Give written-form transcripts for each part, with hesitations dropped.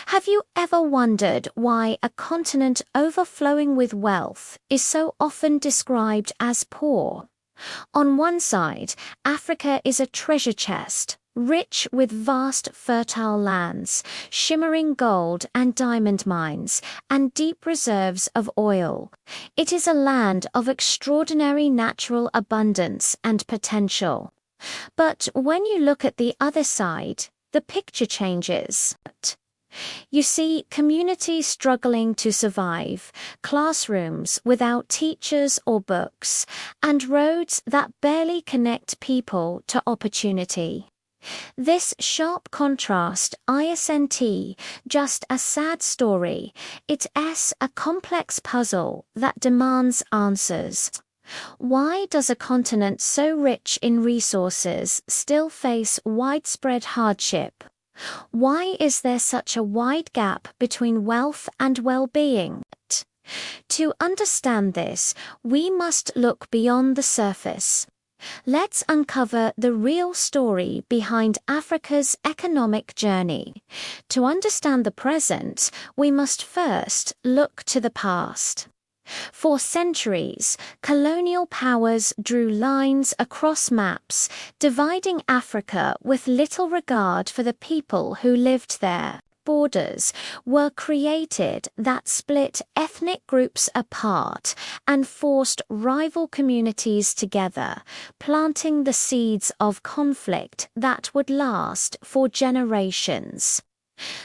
Have you ever wondered why a continent overflowing with wealth is so often described as poor? On one side, Africa is a treasure chest, rich with vast fertile lands, shimmering gold and diamond mines, and deep reserves of oil. It is a land of extraordinary natural abundance and potential. But when you look at the other side, the picture changes. You see communities struggling to survive, classrooms without teachers or books, and roads that barely connect people to opportunity. This sharp contrast isn't just a sad story, it's a complex puzzle that demands answers. Why does a continent so rich in resources still face widespread hardship? Why is there such a wide gap between wealth and well-being? To understand this, we must look beyond the surface. Let's uncover the real story behind Africa's economic journey. To understand the present, we must first look to the past. For centuries, colonial powers drew lines across maps, dividing Africa with little regard for the people who lived there. Borders were created that split ethnic groups apart and forced rival communities together, planting the seeds of conflict that would last for generations.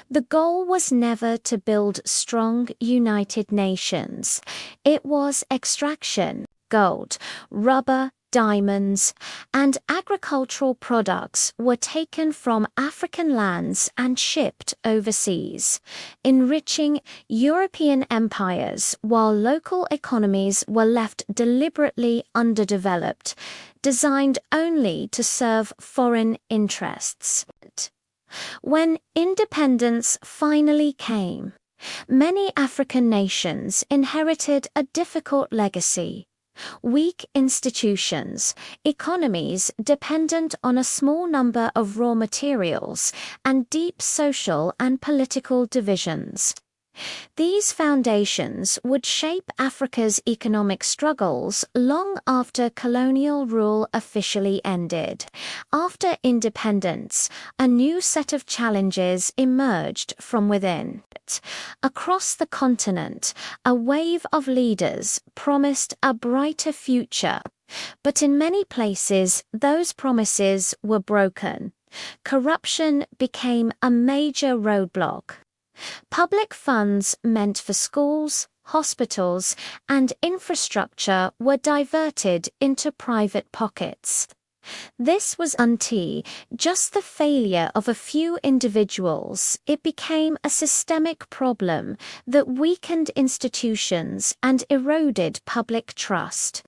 The goal was never to build strong, united nations. It was extraction. Gold, rubber, diamonds, and agricultural products were taken from African lands and shipped overseas, enriching European empires while local economies were left deliberately underdeveloped, designed only to serve foreign interests. When independence finally came, many African nations inherited a difficult legacy. Weak institutions, economies dependent on a small number of raw materials, and deep social and political divisions. These foundations would shape Africa's economic struggles long after colonial rule officially ended. After independence, a new set of challenges emerged from within. Across the continent, a wave of leaders promised a brighter future, but in many places those promises were broken. Corruption became a major roadblock. Public funds meant for schools, hospitals, and infrastructure were diverted into private pockets. This was just the failure of a few individuals. It became a systemic problem that weakened institutions and eroded public trust.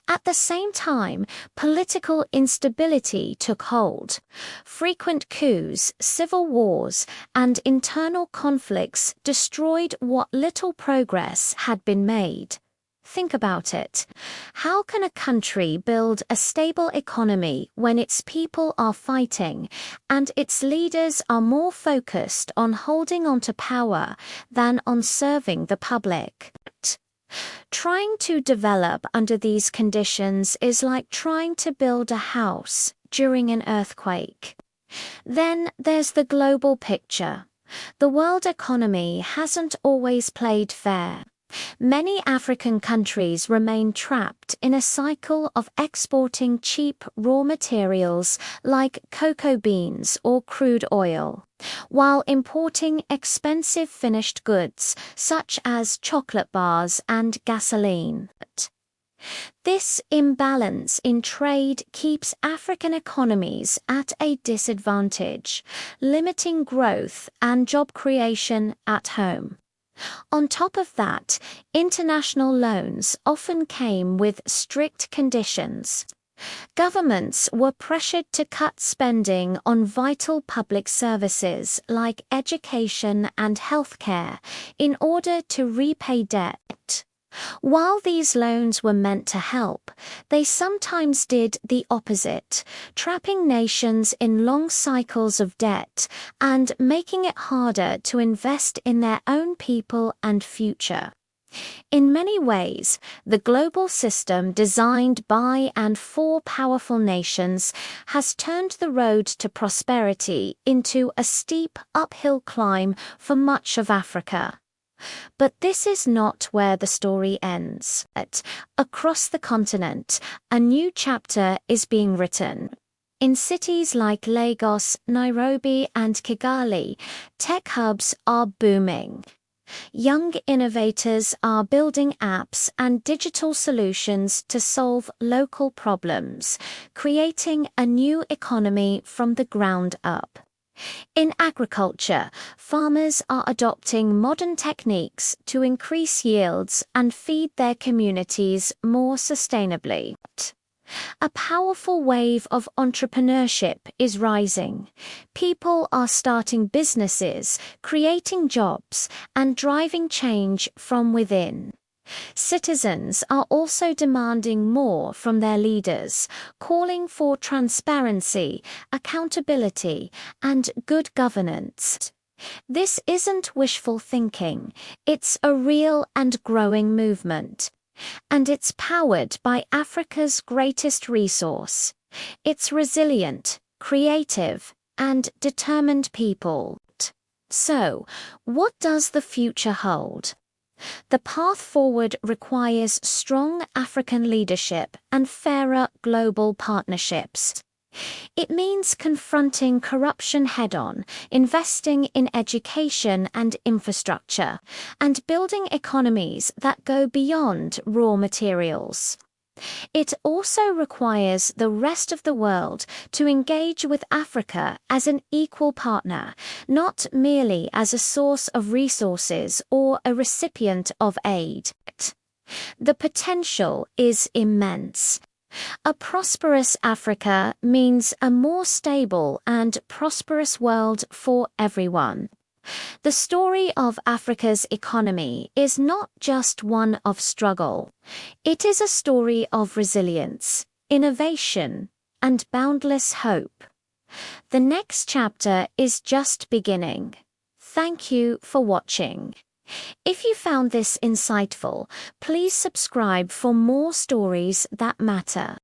At the same time, political instability took hold. Frequent coups, civil wars, and internal conflicts destroyed what little progress had been made. Think about it. How can a country build a stable economy when its people are fighting and its leaders are more focused on holding on to power than on serving the public? Trying to develop under these conditions is like trying to build a house during an earthquake. Then there's the global picture. The world economy hasn't always played fair. Many African countries remain trapped in a cycle of exporting cheap raw materials like cocoa beans or crude oil, while importing expensive finished goods such as chocolate bars and gasoline. This imbalance in trade keeps African economies at a disadvantage, limiting growth and job creation at home. On top of that, international loans often came with strict conditions. Governments were pressured to cut spending on vital public services like education and healthcare in order to repay debt. While these loans were meant to help, they sometimes did the opposite, trapping nations in long cycles of debt and making it harder to invest in their own people and future. In many ways, the global system designed by and for powerful nations has turned the road to prosperity into a steep uphill climb for much of Africa. But this is not where the story ends. Across the continent, a new chapter is being written. In cities like Lagos, Nairobi, and Kigali, tech hubs are booming. Young innovators are building apps and digital solutions to solve local problems, creating a new economy from the ground up. In agriculture, farmers are adopting modern techniques to increase yields and feed their communities more sustainably. A powerful wave of entrepreneurship is rising. People are starting businesses, creating jobs, and driving change from within. Citizens are also demanding more from their leaders, calling for transparency, accountability, and good governance. This isn't wishful thinking, it's a real and growing movement. And it's powered by Africa's greatest resource, its resilient, creative, and determined people. So, what does the future hold? The path forward requires strong African leadership and fairer global partnerships. It means confronting corruption head-on, investing in education and infrastructure, and building economies that go beyond raw materials. It also requires the rest of the world to engage with Africa as an equal partner, not merely as a source of resources or a recipient of aid. The potential is immense. A prosperous Africa means a more stable and prosperous world for everyone. The story of Africa's economy is not just one of struggle. It is a story of resilience, innovation, and boundless hope. The next chapter is just beginning. Thank you for watching. If you found this insightful, please subscribe for more stories that matter.